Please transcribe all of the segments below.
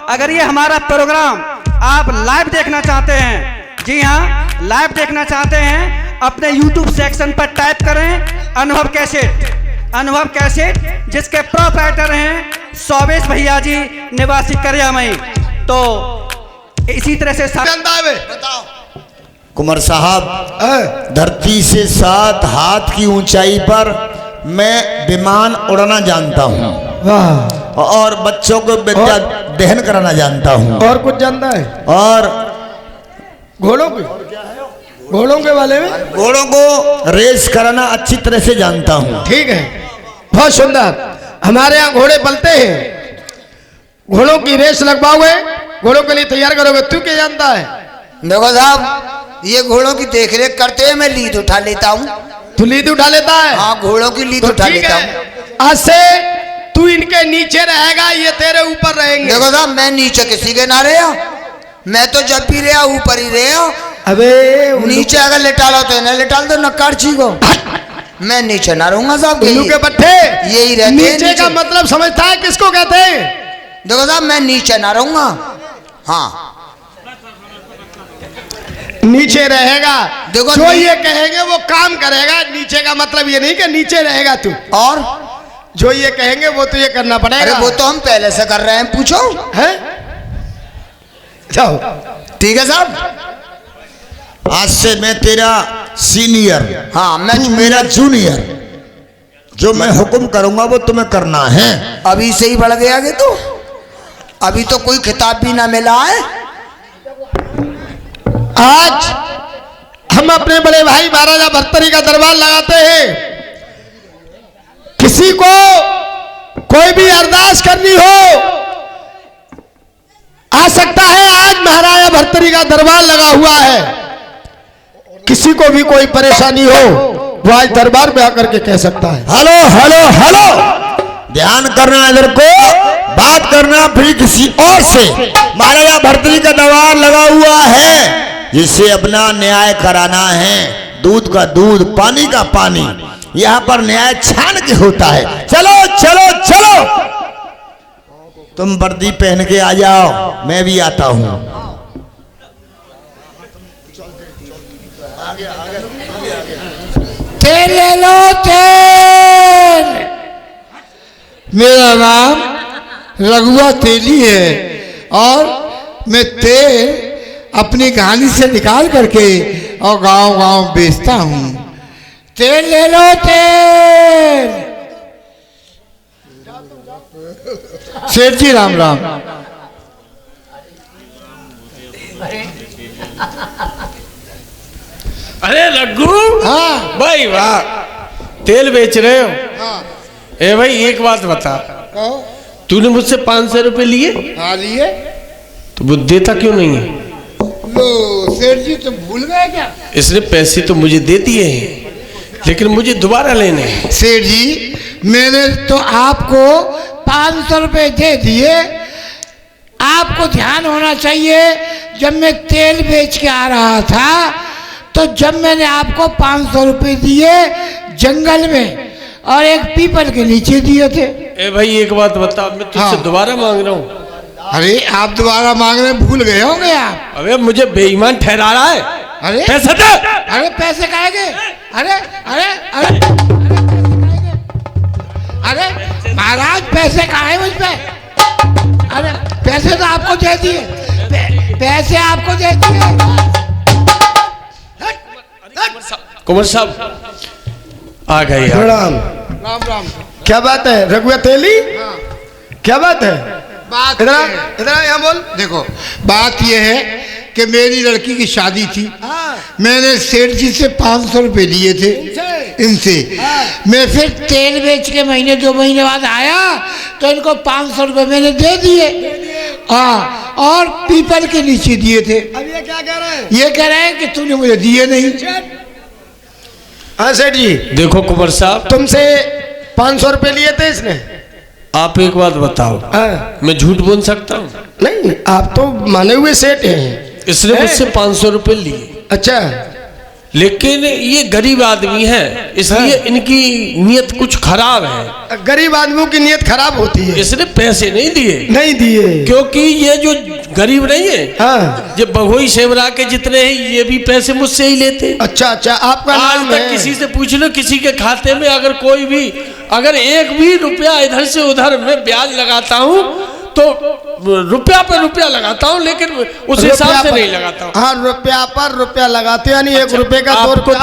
अगर ये हमारा प्रोग्राम आप लाइव देखना चाहते हैं, जी हाँ लाइव देखना चाहते हैं, अपने YouTube सेक्शन पर टाइप करें अनुभव कैसेट, जिसके प्रोप्राइटर हैं सौवेश भैया जी, निवासी करियामई। तो इसी तरह से बताओ कुमार साहब, धरती से 7 हाथ की ऊंचाई पर मैं विमान उड़ाना जानता हूँ और बच्चों को विद्या दहन कराना जानता हूँ। और कुछ जानता है? और घोड़ों के बारे में? घोड़ों को रेस कराना अच्छी तरह से जानता हूँ। ठीक है, बहुत सुंदर। हमारे यहाँ घोड़े पलते हैं, घोड़ों की रेस लगवाओगे, घोड़ों के लिए तैयार करोगे। तू क्या जानता है? देखो साहब, ये घोड़ों की देखरेख करते हैं, मैं लीड उठा लेता हूँ। तू लीड उठा लेता है? हाँ, घोड़ों की लीड उठा लेता हूँ। आज से तू इनके नीचे रहेगा, ये तेरे ऊपर रहेंगे। देखो साहब, मैं नीचे किसी के ना रहा, मैं तो जब भी रहा ऊपर ही रहा। अबे नीचे अगर लेटा लो तो लेटाल दो नक्कारची को, मैं नीचे ना रहूंगा साहब। उल्लू के पट्टे यही रहते हैं नीचे का मतलब समझता है किसको कहते हैं? देखो साहब, मैं नीचे ना रहूंगा। हाँ, नीचे रहेगा। देखो जो ये कहेंगे वो काम करेगा। नीचे का मतलब ये नहीं कि नीचे रहेगा तू, और जो ये कहेंगे वो तो ये करना पड़ेगा। अरे वो तो हम पहले से कर रहे हैं, पूछो। है जाओ, ठीक है साहब। आज से मैं तेरा सीनियर, हाँ, मैं तू मेरा जूनियर। जो मैं हुक्म करूंगा वो तुम्हें करना है। अभी से ही बढ़ गया कि तो अभी तो कोई खिताब भी ना मिला है। आज हम अपने बड़े भाई महाराजा भर्तरी का दरबार लगाते हैं। किसी को कोई भी अरदास करनी हो आ सकता है। आज महाराजा भर्तरी का दरबार लगा हुआ है, किसी को भी कोई परेशानी हो वो आज दरबार में आकर के कह सकता है। हेलो हेलो हेलो, ध्यान करना, इधर को बात करना फिर किसी और से। महाराजा भर्तरी का दरबार लगा हुआ है, जिसे अपना न्याय कराना है। दूध का दूध, पानी का पानी, यहाँ पर न्याय छान के होता है। चलो चलो चलो, तुम वर्दी पहन के आ जाओ, मैं भी आता हूँ। तेल ले लो, तेल। मेरा नाम रघुआ तेली है और मैं तेल अपनी कहानी से निकाल करके और गांव गांव बेचता हूँ। तेल ले लो, तेल। सेठ जी राम राम। अरे रघु, हाँ भाई वाह, तेल बेच रहे हो? हाँ। ए भाई एक बात बता, तूने मुझसे 500 रुपए लिए? हाँ लिए। तो वो देता क्यों नहीं है? लो सेठ जी, तुम भूल गए क्या? इसने पैसे तो मुझे दे दिए हैं, लेकिन मुझे दोबारा लेने हैं। सेठ जी, मैंने तो आपको 500 रुपए दे दिए। आपको ध्यान होना चाहिए, जब मैं तेल बेच के आ रहा था तो जब मैंने आपको 500 रुपए दिए जंगल में और एक पीपल के नीचे दिए थे। ए भाई एक बात बता, मैं तुझसे हाँ। दोबारा मांग रहा हूँ। अरे आप दोबारा मांगने भूल गए होंगे आप। अबे मुझे बेईमान ठहरा रहा है। अरे पैसे दे। अरे पैसे खाएंगे? अरे अरे अरे अरे महाराज, पैसे खाए मुझ पे? अरे पैसे तो आपको दे दिए, पैसे आपको दे दिए। कुमार साहब आ गए यार। राम राम राम। क्या बात है रघुआ तेली? क्या बात है? बात इधर यहाँ बोल। देखो, बात यह है कि मेरी लड़की की शादी थी। मैंने सेठ जी से 500 रुपए लिए थे इनसे। मैं फिर तेल बेच के महीने 2 महीने बाद आया तो इनको 500 रुपए मैंने दे दिए। हाँ, और पीपल के नीचे दिए थे। अब ये क्या कह रहे हैं? ये कह रहे हैं कि तूने मुझे दिए नहीं। हाँ सेठ जी, देखो कुमार साहब, तुमसे 500 रुपए लिए थे इसने। आप एक बात बताओ, मैं झूठ बोल सकता हूँ? नहीं, आप तो माने हुए सेठ हैं। इसने मुझसे 500 रुपए लिए। अच्छा, लेकिन ये गरीब आदमी है, इसलिए इनकी नीयत कुछ खराब है। गरीब आदमियों की नीयत खराब होती है। इसने पैसे नहीं दिए, नहीं दिए, क्योंकि ये जो गरीब नहीं है, हाँ, ये बघोई सेवरा के जितने हैं ये भी पैसे मुझसे ही लेते। अच्छा अच्छा, आपका आज नाम तक है? किसी से पूछ लो, किसी के खाते में अगर कोई भी अगर एक भी रुपया इधर से उधर मैं ब्याज लगाता हूँ तो रुपया पर रुपया लगाता हूँ, लेकिन उस हिसाब से नहीं लगाता हूँ। हाँ, रुपया पर रुपया लगाते, यानी एक रुपये का 2 रुपया।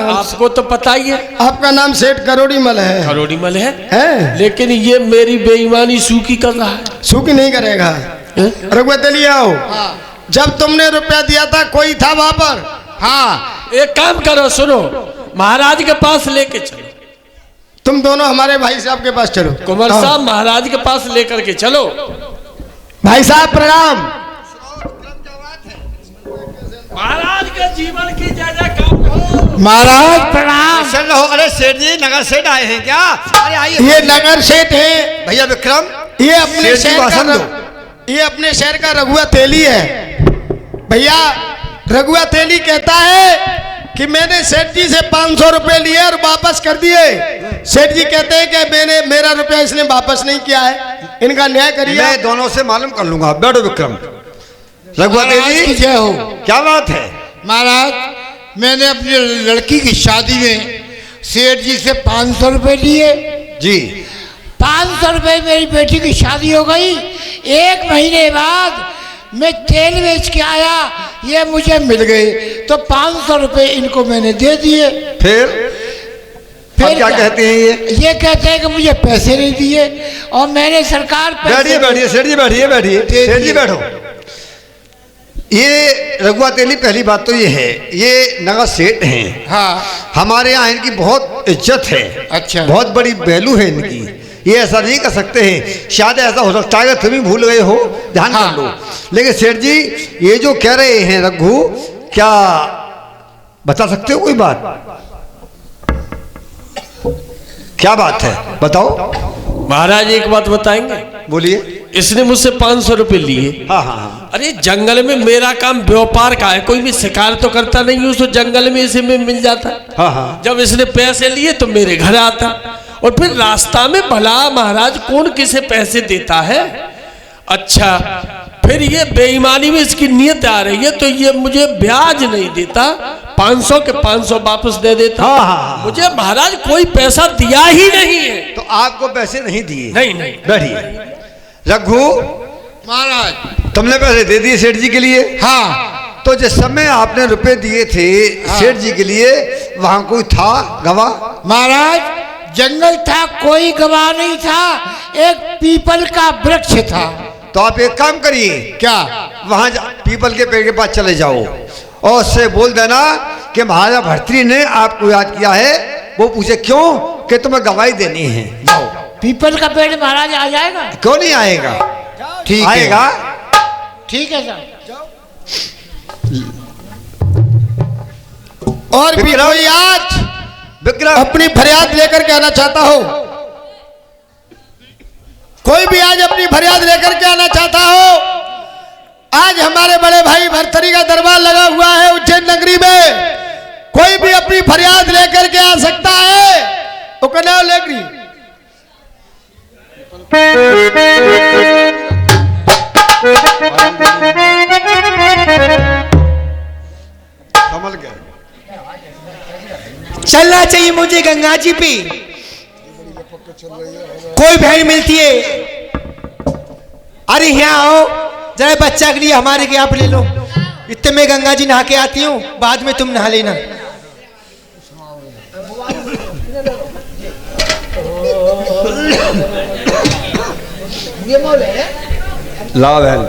आपको तो पता ही है, आपका नाम सेठ करोड़ीमल है। करोड़ीमल है, लेकिन ये मेरी बेईमानी सूखी कर रहा है। सूखी नहीं करेगा। रघुवतली आओ, जब तुमने रुपया दिया था कोई था वहां पर? हाँ, एक काम करो, सुनो, महाराज के पास लेके चलो। तुम दोनों हमारे भाई साहब के पास चलो। कुंवर साहब, महाराज के पास लेकर के चलो। भाई साहब प्रणाम। महाराज के जीवन की जय जयकार। महाराज प्रणाम। चल रहो। अरे सेठ जी, नगर सेठ आए हैं क्या? अरे आइए। ये नगर सेठ है भैया विक्रम, ये अपने सेठ जी शहर भाषण का दो। ये अपने शहर का रघुआ तेली है। भैया रघुआ तेली कहता है कि मैंने सेठ जी से 500 रुपए लिए और वापस कर दिए। सेठ जी कहते हैं कि मेरा रुपया इसने वापस नहीं किया है, इनका न्याय करिए। मैं दोनों से मालूम कर लूंगा। बैठो विक्रम। रघुवती जी, जय हो। क्या बात है? महाराज, मैंने अपनी लड़की की शादी में सेठ जी से 500 रुपए लिए जी। 500 रुपए मेरी बेटी की शादी हो गई। 1 महीने बाद मैं तेल बेच के आया, ये मुझे मिल गए, तो 500 रुपए इनको मैंने दे दिए। फिर क्या कहते हैं ये कहते हैं कि मुझे पैसे नहीं दिए और मैंने सरकार बैठिए बैठिए सेठ जी, बैठिए बैठिए सेठ जी, बैठो। ये रघुआ तेली, पहली बात तो ये है, ये नगर सेठ हैं। हाँ, हमारे यहाँ इनकी बहुत इज्जत है। अच्छा, बहुत बड़ी वैल्यू है इनकी। ये ऐसा नहीं कर सकते हैं। शायद ऐसा हो सकता है कि तुम ही भूल गए हो, ध्यान कर लो। लेकिन सेठ जी, ये जो कह रहे हैं रघु, क्या बता सकते हो कोई बात? क्या बात है, बताओ। महाराज एक बात बताएंगे? बोलिए। इसने मुझसे 500 रुपए लिए। हाँ हाँ हाँ। अरे जंगल में मेरा काम व्यापार का है, कोई भी शिकार तो करता नहीं हूँ, तो जंगल में इसे में मिल जाता। हाँ हाँ। जब इसने पैसे लिए तो मेरे घर आता, और फिर रास्ता में भला महाराज कौन किसे पैसे देता है? अच्छा, फिर ये बेईमानी में इसकी नीयत आ रही है, तो ये मुझे ब्याज नहीं देता, 500 के 500 वापस दे देता। हाँ हाँ। मुझे महाराज कोई पैसा दिया ही नहीं है। तो आपको पैसे नहीं दिए? नहीं नहीं। बैठिए। रघु महाराज, तुमने पैसे दे दिए सेठ जी के लिए? हाँ। तो जिस समय आपने रुपए दिए थे सेठ जी के लिए, वहां कोई था गवाह? महाराज, जंगल था, कोई गवाह नहीं था, एक पीपल का वृक्ष था। तो आप एक काम करिए, क्या? वहां पीपल के पेड़ के पास चले जाओ और उससे बोल देना कि महाराजा भर्तृहरि ने आपको याद किया है। वो पूछे क्यों, कि तुम्हें गवाही देनी है। जाओ। पीपल का पेड़ महाराज आ जाएगा? क्यों नहीं आएगा? ठीक आएगा। ठीक है सर। और भी कोई आज विक्रम, अपनी फरियाद लेकर के आना चाहता हो? कोई भी आज अपनी फरियाद लेकर के आना चाहता हो? आज हमारे बड़े भाई भर्तृहरि का दरबार लगा हुआ है उज्जैन नगरी में। कोई भी अपनी फरियाद लेकर के आ सकता है। तो कनाव लेकरी समझ गए। चलना चाहिए मुझे गंगा जी पे। कोई बहन मिलती है, अरे यहाँ आओ जरा बच्चा के लिए हमारे के आप ले लो। इतने में गंगा जी नहा के आती हूँ, बाद में तुम नहा लेना। लाओ बहन,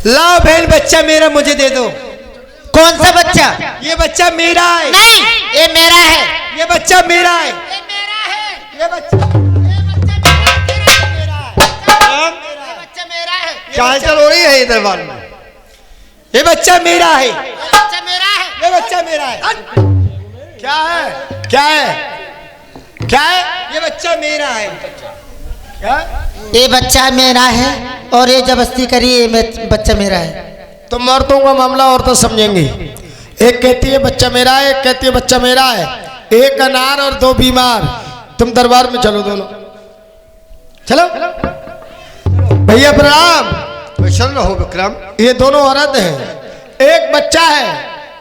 लाओ बहन, बच्चा मेरा मुझे दे दो। कौन सा बच्चा? ये बच्चा मेरा है। नहीं, ये मेरा है। ये बच्चा मेरा है। ये मेरा है। ये बच्चा मेरा है। चाल चल हो रही है इधर दरबार में। ये बच्चा मेरा है। बच्चा मेरा है। ये बच्चा मेरा है। क्या है? क्या है? क्या है? ये बच्चा मेरा है। क्या? ये बच्चा मेरा है और ये जबरदस्ती करी, ये बच्चा मेरा है। तुम औरतों का मामला औरतें समझेंगी। एक कहती है बच्चा मेरा है, एक कहती है बच्चा मेरा है। एक अनार और दो बीमार। तुम दरबार में चलो दोनों, चलो। भैया प्रणाम। चल रहो विक्रम। ये दोनों औरत हैं, एक बच्चा है,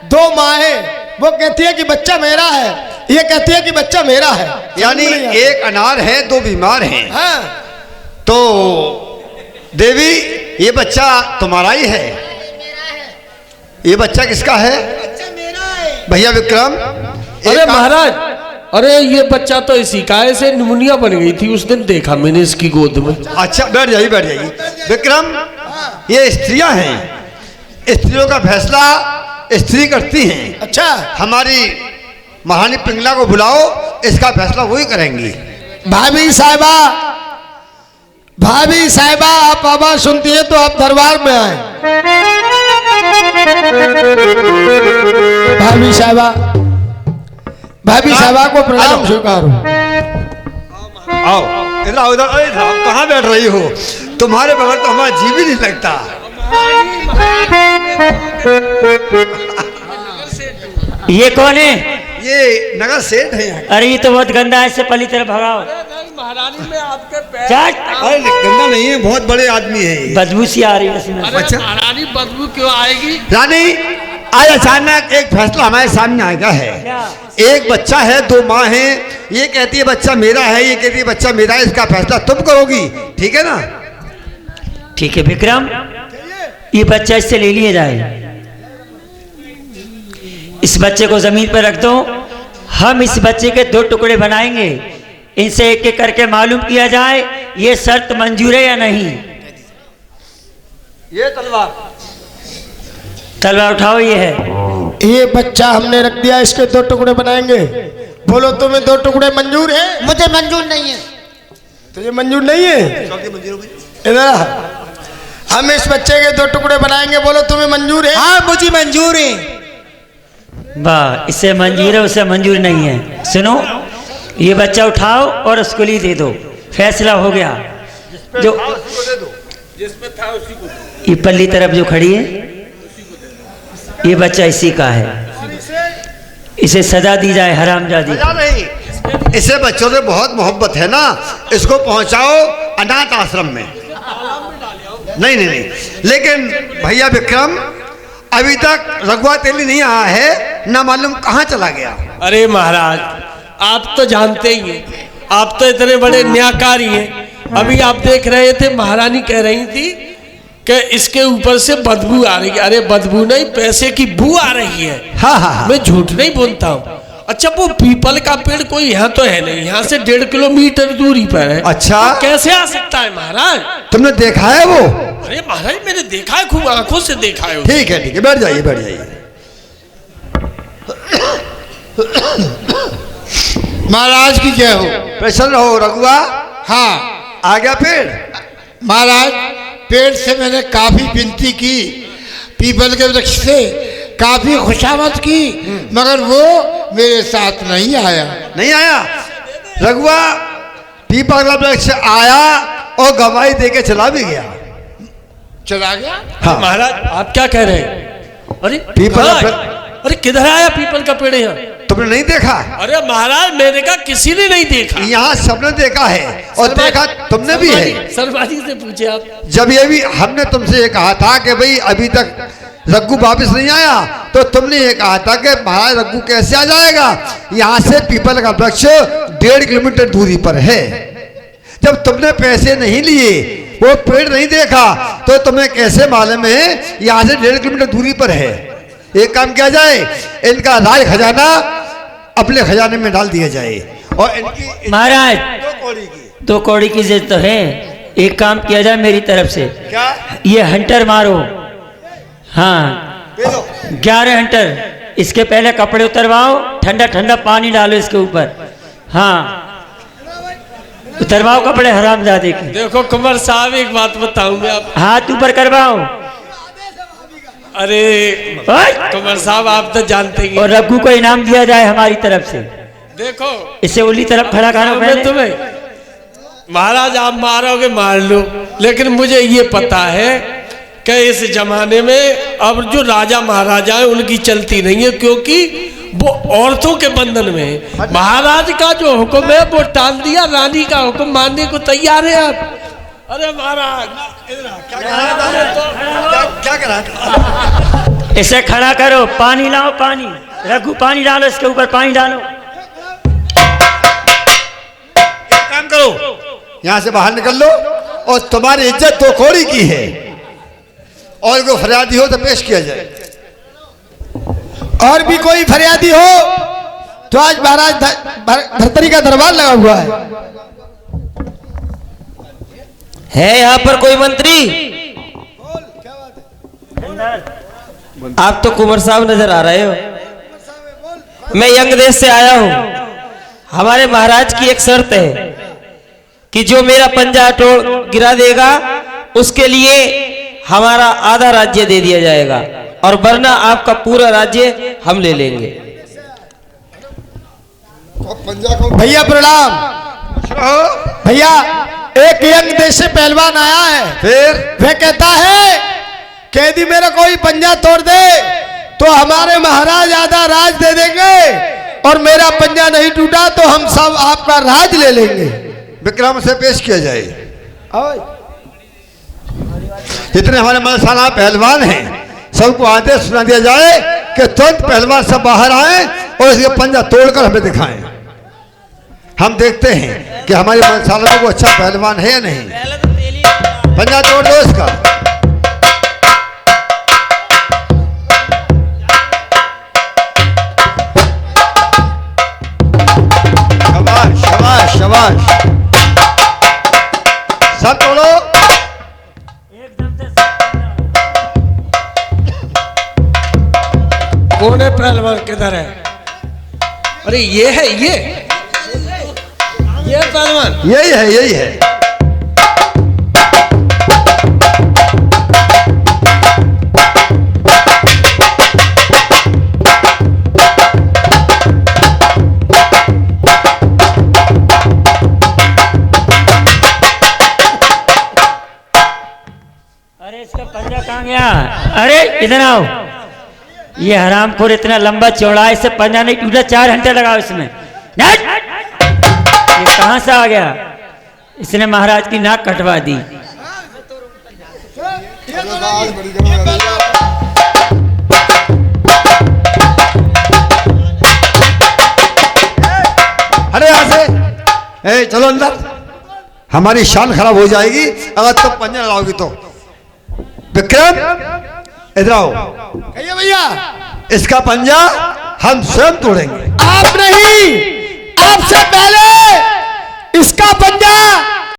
दो माँ है। वो कहती है कि बच्चा मेरा है, ये कहती है कि बच्चा मेरा है। यानी एक अनार है, दो बीमार हैं। हाँ। तो देवी ये बच्चा तुम्हारा ही है? ये बच्चा किसका है? भैया विक्रम। अरे महाराज, अरे ये बच्चा तो इसी का है, ऐसे निमोनिया बन गई थी उस दिन, देखा मैंने इसकी गोद में। अच्छा बैठ जाइए, बैठ जाइए। विक्रम ये स्त्रियां हैं, स्त्रियों का फैसला स्त्री करती हैं। अच्छा, हमारी महारानी पिंगला को बुलाओ, इसका फैसला वही करेंगी। भाभी साहिबा, भाभी साहिबा, आप आवाज सुनती है तो आप दरबार में आए। भाभी साहिबा, भाभी साहिबा को प्रणाम स्वीकारो। आओ इधर आओ, इधर। अरे इधर आओ, कहाँ बैठ रही हो? तुम्हारे बगैर तो हमारा जी भी नहीं लगता। ये कौन है? ये नगर सेठ है यहाँ। अरे ये तो बहुत गंदा है, इससे पहली तरफ भगाओ। महारानी में आपके पैर। अरे गंदा नहीं है, बहुत बड़े आदमी है ये। बदबू सी आ रही है इसमें। अरे महारानी बदबू क्यों आएगी? रानी आज अचानक एक फैसला हमारे सामने आया है। एक बच्चा है, दो माँ हैं। ये कहती है बच्चा मेरा है, ये कहती है बच्चा मेरा है। इसका फैसला तुम करोगी, ठीक है ना? ठीक है विक्रम, ये बच्चा इससे ले लिया जाए। इस बच्चे को जमीन पर रख दो। हम इस बच्चे के दो टुकड़े बनाएंगे, इनसे एक एक करके मालूम किया जाए ये शर्त मंजूर है या नहीं। ये तलवार, तलवार उठाओ। ये है, ये बच्चा हमने रख दिया, इसके दो टुकड़े बनाएंगे। बोलो तुम्हें दो टुकड़े मंजूर है? मुझे मंजूर नहीं है। तुझे मंजूर नहीं है? इधर हम इस बच्चे के दो टुकड़े बनाएंगे। बोलो तुम्हें मंजूर है? हाँ मुझे मंजूर है। वाह, इसे मंजूर है उसे मंजूर नहीं है। सुनो, ये बच्चा उठाओ और उसको लिए दे दो, फैसला हो गया। जो जिसमें था उसी को। ये पल्ली तरफ जो खड़ी है, ये बच्चा इसी का है। इसे सजा दी जाए, हरामजादी। सजा नहीं, इसे बच्चों से बहुत मोहब्बत है ना, इसको पहुंचाओ अनाथ आश्रम में। नहीं नहीं नहीं, लेकिन भैया विक्रम अभी तक रघुआ तेली नहीं आया है, ना मालूम कहाँ चला गया। अरे महाराज, आप तो जानते ही हैं, आप तो इतने बड़े न्यायकारी हैं। अभी आप देख रहे थे, महारानी कह रही थी कि इसके ऊपर से बदबू आ रही है। अरे बदबू नहीं, पैसे की बू आ रही है। हाँ हाँ हाँ। मैं झूठ नहीं बोलता हूँ। अच्छा, वो पीपल का पेड़ कोई यहाँ तो है नहीं, यहाँ से 1.5 किलोमीटर दूरी पर है। अच्छा, तो कैसे आ सकता है महाराज? तुमने देखा है वो? अरे महाराज मैंने देखा है, खूब आंखों से देखा है। ठीक है ठीक है, बैठ जाइए बैठ जाइए। महाराज की जय हो। प्रसन्न रहो रघुआ। हाँ आ गया पेड़? महाराज, पेड़ से मैंने काफी विनती की, पीपल के वृक्ष से काफी खुशामद की, मगर वो मेरे साथ नहीं आया। नहीं आया? रघुआ पीपल का वृक्ष आया और गवाही देके चला भी गया। चला गया? हाँ। महाराज आप क्या कह रहे हैं? अरे पीपल कहाँ का है? अरे किधर आया पीपल का पेड़ यहाँ? तुमने नहीं देखा? अरे महाराज मैंने कहा किसी ने नहीं देखा। यहाँ सबने देखा है, और देखा तुमने भी है। सरबाजी से पूछे आप। जब ये भी हमने तुमसे ये कहा था कि भाई अभी तक रघु वापस नहीं आया, तो तुमने ये कहा था कि महाराज रघु कैसे आ जाएगा? यहाँ से पीपल का वृक्ष 1.5 किलोमीटर दूरी पर है। जब तुमने पैसे नहीं लिए, वो पेड़ नहीं देखा, तो तुम्हें कैसे मालूम है यहाँ से 1.5 किलोमीटर दूरी पर है? एक काम किया जाए, इनका राज खजाना अपने खजाने में डाल दिया जाए, और इनकी महाराज 2 कौड़ी की। 2 कौड़ी की जरूरत तो है। एक काम किया जाए मेरी तरफ से, क्या? ये हंटर मारो। हाँ, 11 हंटर। इसके पहले कपड़े उतरवाओ, ठंडा ठंडा पानी डालो इसके ऊपर। हाँ, उतरवाओ कपड़े हरामजादे के। देखो कुंवर साहब, एक बात बताऊं मैं आप। हाथ ऊपर करवाओ। अरे कुंवर साहब आप तो जानते ही हैं। और रघु को इनाम दिया जाए हमारी तरफ से। देखो इसे उल्ली तरफ खड़ा करो मैं पहले। तुम्हें महाराज आप मारोगे मार लो, लेकिन मुझे ये पता है कि इस जमाने में अब जो राजा महाराजा है उनकी चलती नहीं है, क्योंकि वो औरतों के बंधन में है। महाराज का जो हुक्म है वो टाल दिया, रानी का हुक्म मानने को तैयार है आप। अरे महाराज क्या कर रहा था? इसे खड़ा करो, पानी लाओ, पानी रघु, पानी डालो इसके ऊपर, पानी डालो। काम करो, यहाँ से बाहर निकल लो और तुम्हारी इज्जत तो कोड़ी की है, और कोई फरियादी हो तो पेश किया जाए। और भी कोई फरियादी हो तो आज महाराज भर्तरी का दरबार लगा हुआ है यहाँ पर कोई मंत्री? आप तो कुंवर साहब नजर आ रहे हो। मैं यंग देश से आया हूँ। हमारे महाराज की एक शर्त है कि जो मेरा पंजा तोड़ गिरा देगा उसके लिए हमारा आधा राज्य दे दिया जाएगा, और वरना आपका पूरा राज्य हम ले लेंगे। भैया प्रणाम। भैया एक यंग देश से पहलवान आया है, फिर वह कहता है कि यदि मेरा कोई पंजा तोड़ दे तो हमारे महाराज आधा राज दे देंगे, और मेरा पंजा नहीं टूटा तो हम सब आपका राज ले लेंगे। विक्रम से पेश किया जाए। जितने हमारे मलसाना पहलवान हैं सबको आदेश सुना दिया जाए कि तुरंत पहलवान सब बाहर आए और इसका पंजा तोड़कर हमें दिखाएं। हम देखते हैं कि हमारे मलसाना में वो अच्छा पहलवान है या नहीं। पंजा तोड़ दो इसका। शाबाश शाबाश शाबाश, सब तोड़ो। कौन है पहलवान, किधर है? अरे ये है, ये पहलवान, यही है, यही है। अरे इसका पंजा कहाँ गया? अरे इधर आओ। ये हरामखोर इतना लंबा चौड़ा है, इससे पंजा नहीं टूटा। 4 घंटे लगाओ इसमें। ये कहाँ से आ गया? इसने महाराज की नाक कटवा दी। अरे यहाँ से चलो अंदर, हमारी शान खराब हो जाएगी अगर तुम पंजा लगाओगी तो। विक्रम इधर आओ। कहिए भैया, इसका पंजा हम स्वयं तोड़ेंगे। आप नहीं, आपसे पहले इसका पंजा